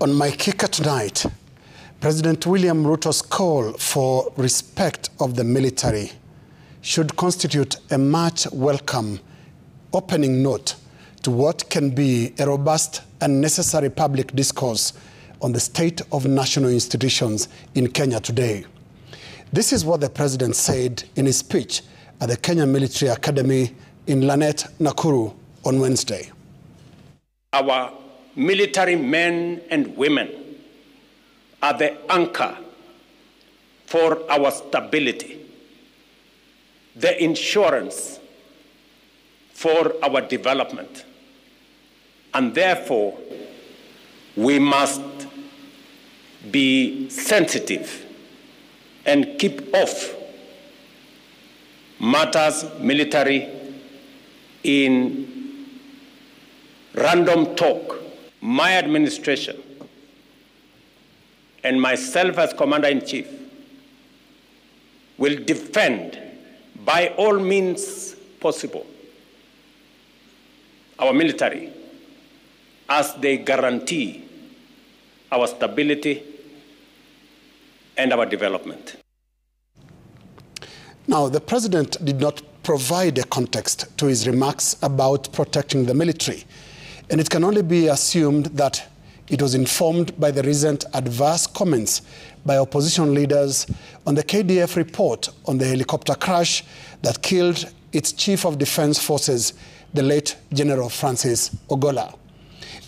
On my kicker tonight, President William Ruto's call for respect of the military should constitute a much welcome opening note to what can be a robust and necessary public discourse on the state of national institutions in Kenya today. This is what the president said in his speech at the Kenya Military Academy in Lanet, Nakuru on Wednesday. Our military men and women are the anchor for our stability, the insurance for our development, and therefore we must be sensitive and keep off matters military in random talk. My administration and myself as Commander-in-Chief will defend by all means possible our military as they guarantee our stability and our development. Now, the president did not provide a context to his remarks about protecting the military, and it can only be assumed that it was informed by the recent adverse comments by opposition leaders on the KDF report on the helicopter crash that killed its Chief of Defense Forces, the late General Francis Ogola.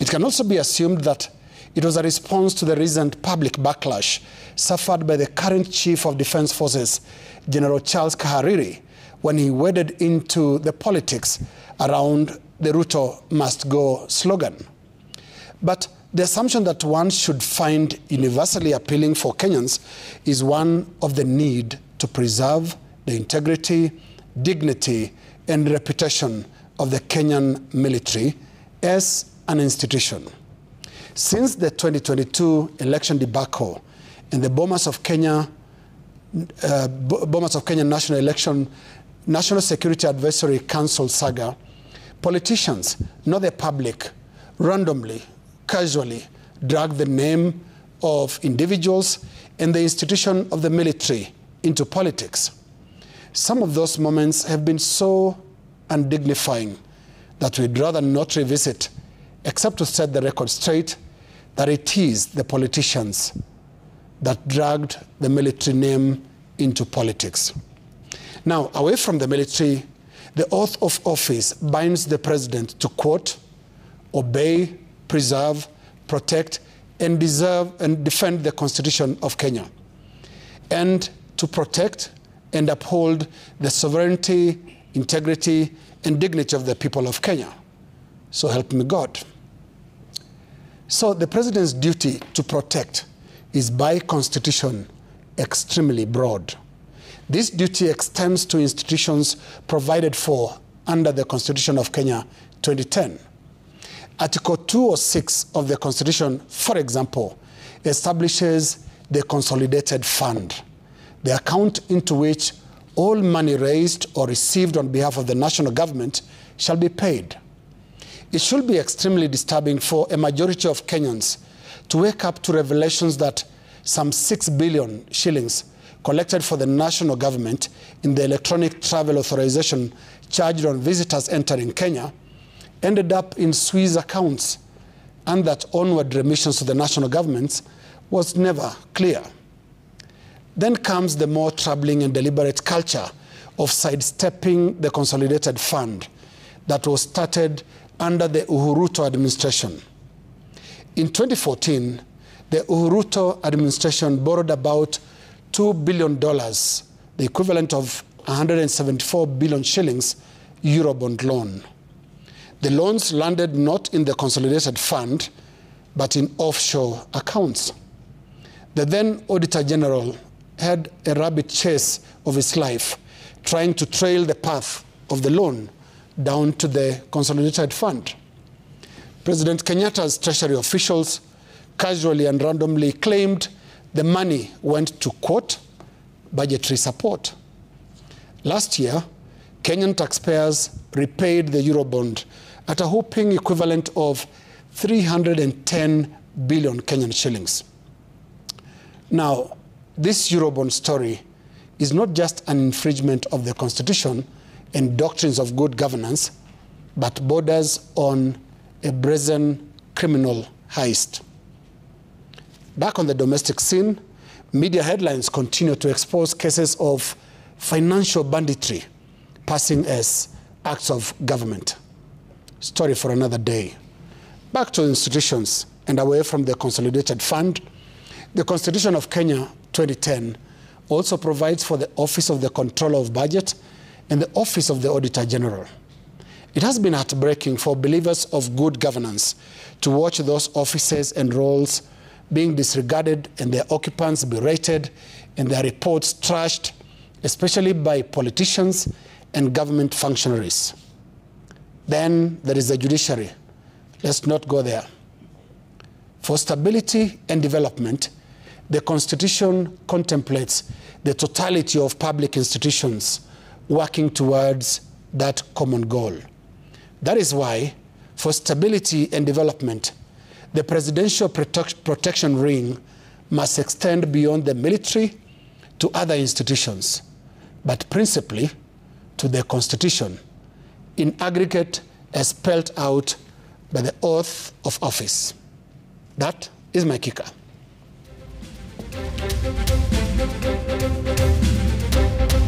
It can also be assumed that it was a response to the recent public backlash suffered by the current Chief of Defense Forces, General Charles Kahariri, when he waded into the politics around the Ruto must go slogan. But the assumption that one should find universally appealing for Kenyans is one of the need to preserve the integrity, dignity, and reputation of the Kenyan military as an institution. Since the 2022 election debacle and the Bomas of Kenya National Security Advisory Council saga, politicians, not the public, randomly, casually drag the name of individuals and the institution of the military into politics. Some of those moments have been so undignifying that we'd rather not revisit, except to set the record straight that it is the politicians that dragged the military name into politics. Now, away from the military, the oath of office binds the president to quote, obey, preserve, protect, and defend the Constitution of Kenya, and to protect and uphold the sovereignty, integrity, and dignity of the people of Kenya. So help me God. So the president's duty to protect is by Constitution extremely broad. This duty extends to institutions provided for under the Constitution of Kenya 2010. Article 206 of the Constitution, for example, establishes the Consolidated Fund, the account into which all money raised or received on behalf of the national government shall be paid. It should be extremely disturbing for a majority of Kenyans to wake up to revelations that some 6 billion shillings collected for the national government in the electronic travel authorization charged on visitors entering Kenya ended up in Swiss accounts, and that onward remissions to the national governments was never clear. Then comes the more troubling and deliberate culture of sidestepping the Consolidated Fund that was started under the Uhuru administration. In 2014, the Uhuru administration borrowed about $2 billion, the equivalent of 174 billion shillings, Eurobond loan. The loans landed not in the Consolidated Fund, but in offshore accounts. The then Auditor General had a rabbit chase of his life, trying to trail the path of the loan down to the Consolidated Fund. President Kenyatta's Treasury officials casually and randomly claimed the money went to, quote, budgetary support. Last year, Kenyan taxpayers repaid the Eurobond at a whopping equivalent of 310 billion Kenyan shillings. Now, this Eurobond story is not just an infringement of the Constitution and doctrines of good governance, but borders on a brazen criminal heist. Back on the domestic scene, media headlines continue to expose cases of financial banditry passing as acts of government. Story for another day. Back to institutions and away from the Consolidated Fund, the Constitution of Kenya 2010 also provides for the Office of the Controller of Budget and the Office of the Auditor General. It has been heartbreaking for believers of good governance to watch those offices and roles being disregarded and their occupants berated and their reports trashed, especially by politicians and government functionaries. Then there is the judiciary. Let's not go there. For stability and development, the Constitution contemplates the totality of public institutions working towards that common goal. That is why, for stability and development, the presidential protection ring must extend beyond the military to other institutions, but principally to the Constitution, in aggregate as spelled out by the oath of office. That is my kicker.